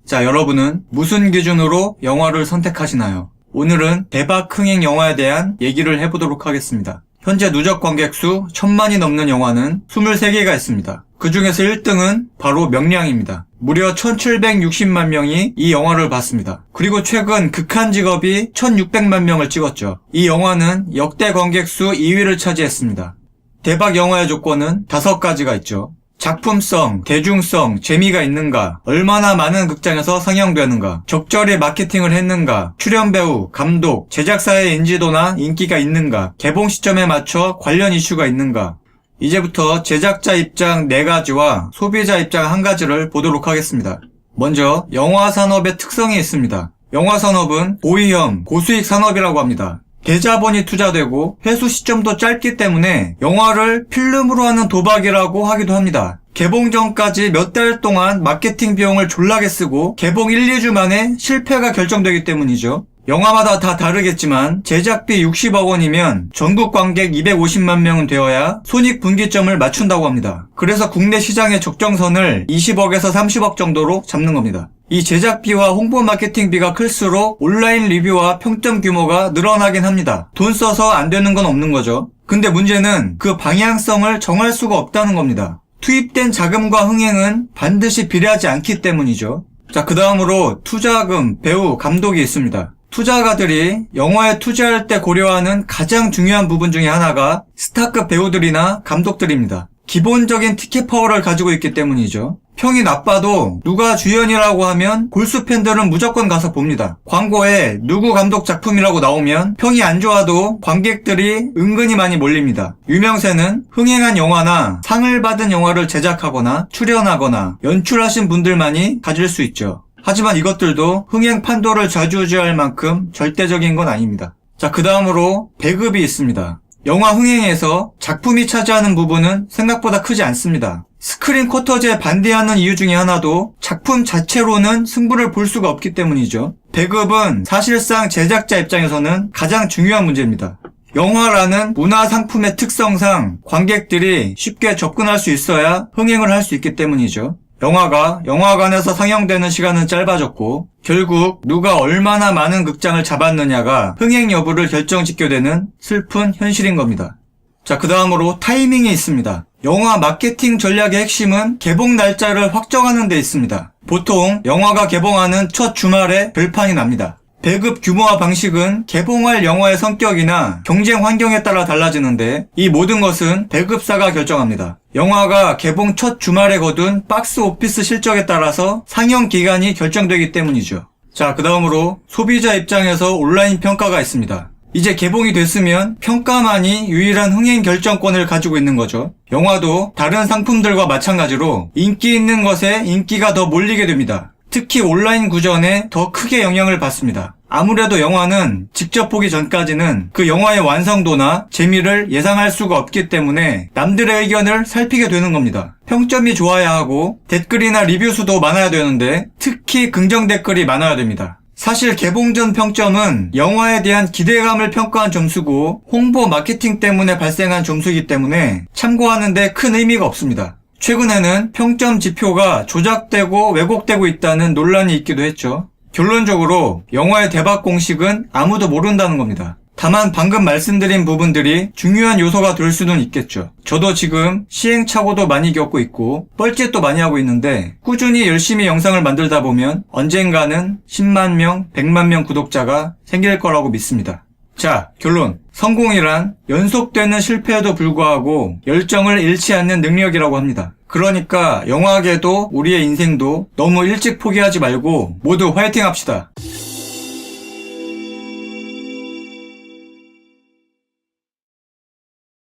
자, 여러분은 무슨 기준으로 영화를 선택하시나요? 오늘은 대박 흥행 영화에 대한 얘기를 해보도록 하겠습니다. 현재 누적 관객 수 1000만이 넘는 영화는 23개가 있습니다. 그 중에서 1등은 바로 명량입니다. 무려 1760만 명이 이 영화를 봤습니다. 그리고 최근 극한 직업이 1600만 명을 찍었죠. 이 영화는 역대 관객 수 2위를 차지했습니다. 대박 영화의 조건은 5가지가 있죠. 작품성, 대중성, 재미가 있는가, 얼마나 많은 극장에서 상영되는가, 적절히 마케팅을 했는가, 출연 배우, 감독, 제작사의 인지도나 인기가 있는가, 개봉 시점에 맞춰 관련 이슈가 있는가. 이제부터 제작자 입장 4가지와 소비자 입장 1가지를 보도록 하겠습니다. 먼저 영화 산업의 특성이 있습니다. 영화 산업은 고위험, 고수익 산업이라고 합니다. 대자본이 투자되고 회수 시점도 짧기 때문에 영화를 필름으로 하는 도박이라고 하기도 합니다. 개봉 전까지 몇 달 동안 마케팅 비용을 졸라게 쓰고 개봉 1, 2주 만에 실패가 결정되기 때문이죠. 영화마다 다 다르겠지만 제작비 60억 원이면 전국 관객 250만 명은 되어야 손익분기점을 맞춘다고 합니다. 그래서 국내 시장의 적정선을 20억에서 30억 정도로 잡는 겁니다. 이 제작비와 홍보 마케팅비가 클수록 온라인 리뷰와 평점 규모가 늘어나긴 합니다. 돈 써서 안 되는 건 없는 거죠. 근데 문제는 그 방향성을 정할 수가 없다는 겁니다. 투입된 자금과 흥행은 반드시 비례하지 않기 때문이죠. 자, 그 다음으로 투자금, 배우, 감독이 있습니다. 투자가들이 영화에 투자할 때 고려하는 가장 중요한 부분 중에 하나가 스타급 배우들이나 감독들입니다. 기본적인 티켓 파워를 가지고 있기 때문이죠. 평이 나빠도 누가 주연이라고 하면 골수 팬들은 무조건 가서 봅니다. 광고에 누구 감독 작품이라고 나오면 평이 안 좋아도 관객들이 은근히 많이 몰립니다. 유명세는 흥행한 영화나 상을 받은 영화를 제작하거나 출연하거나 연출하신 분들만이 가질 수 있죠. 하지만 이것들도 흥행 판도를 좌지우지할 만큼 절대적인 건 아닙니다. 자, 그 다음으로 배급이 있습니다. 영화 흥행에서 작품이 차지하는 부분은 생각보다 크지 않습니다. 스크린 쿼터제에 반대하는 이유 중에 하나도 작품 자체로는 승부를 볼 수가 없기 때문이죠. 배급은 사실상 제작자 입장에서는 가장 중요한 문제입니다. 영화라는 문화 상품의 특성상 관객들이 쉽게 접근할 수 있어야 흥행을 할 수 있기 때문이죠. 영화가 영화관에서 상영되는 시간은 짧아졌고 결국 누가 얼마나 많은 극장을 잡았느냐가 흥행 여부를 결정짓게 되는 슬픈 현실인 겁니다. 자, 그 다음으로 타이밍이 있습니다. 영화 마케팅 전략의 핵심은 개봉 날짜를 확정하는 데 있습니다. 보통 영화가 개봉하는 첫 주말에 별판이 납니다. 배급 규모와 방식은 개봉할 영화의 성격이나 경쟁 환경에 따라 달라지는데 이 모든 것은 배급사가 결정합니다. 영화가 개봉 첫 주말에 거둔 박스 오피스 실적에 따라서 상영 기간이 결정되기 때문이죠. 자, 그 다음으로 소비자 입장에서 온라인 평가가 있습니다. 이제 개봉이 됐으면 평가만이 유일한 흥행 결정권을 가지고 있는 거죠. 영화도 다른 상품들과 마찬가지로 인기 있는 것에 인기가 더 몰리게 됩니다. 특히 온라인 구전에 더 크게 영향을 받습니다. 아무래도 영화는 직접 보기 전까지는 그 영화의 완성도나 재미를 예상할 수가 없기 때문에 남들의 의견을 살피게 되는 겁니다. 평점이 좋아야 하고 댓글이나 리뷰 수도 많아야 되는데 특히 긍정 댓글이 많아야 됩니다. 사실 개봉 전 평점은 영화에 대한 기대감을 평가한 점수고 홍보 마케팅 때문에 발생한 점수이기 때문에 참고하는데 큰 의미가 없습니다. 최근에는 평점 지표가 조작되고 왜곡되고 있다는 논란이 있기도 했죠. 결론적으로 영화의 대박 공식은 아무도 모른다는 겁니다. 다만 방금 말씀드린 부분들이 중요한 요소가 될 수는 있겠죠. 저도 지금 시행착오도 많이 겪고 있고 뻘짓도 많이 하고 있는데 꾸준히 열심히 영상을 만들다 보면 언젠가는 10만 명, 100만 명 구독자가 생길 거라고 믿습니다. 자, 결론. 성공이란 연속되는 실패에도 불구하고 열정을 잃지 않는 능력이라고 합니다. 그러니까 영화계도 우리의 인생도 너무 일찍 포기하지 말고 모두 화이팅 합시다.